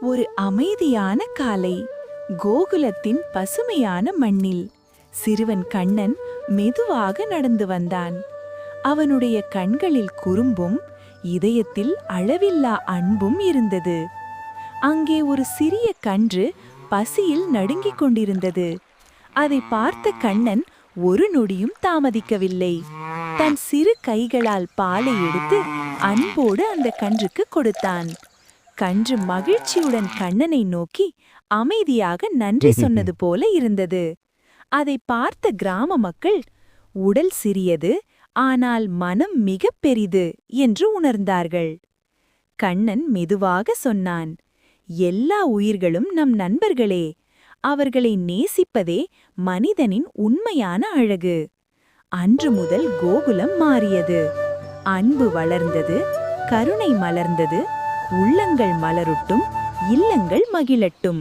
ஒரு அமைதியான காலை, கோகுலத்தின் பசுமையான மண்ணில் சிறுவன் கண்ணன் மெதுவாக நடந்து வந்தான். அவனுடைய கண்களில் குறும்பும் இதயத்தில் அளவில்லா அன்பும் இருந்தது. அங்கே ஒரு சிறிய கன்று பசியில் நடுங்கிக் கொண்டிருந்தது. அதை பார்த்த கண்ணன் ஒரு நொடியும் தாமதிக்கவில்லை. தன் சிறு கைகளால் பாலை எடுத்து அன்போடு அந்த கன்றுக்கு கொடுத்தான். கன்று மகிழ்ச்சியுடன் கண்ணனை நோக்கி அமைதியாக நன்றி சொன்னது போல இருந்தது. அதை பார்த்த கிராம மக்கள், உடல் சிறியது ஆனால் மனம் மிக பெரிது என்று உணர்ந்தார்கள். கண்ணன் மெதுவாக சொன்னான், எல்லா உயிர்களும் நம் நண்பர்களே. அவர்களை நேசிப்பதே மனிதனின் உண்மையான அழகு. அன்று முதல் கோகுலம் மாறியது. அன்பு வளர்ந்தது, கருணை மலர்ந்தது. உள்ளங்கள் மலரட்டும், இல்லங்கள் மகிழட்டும்.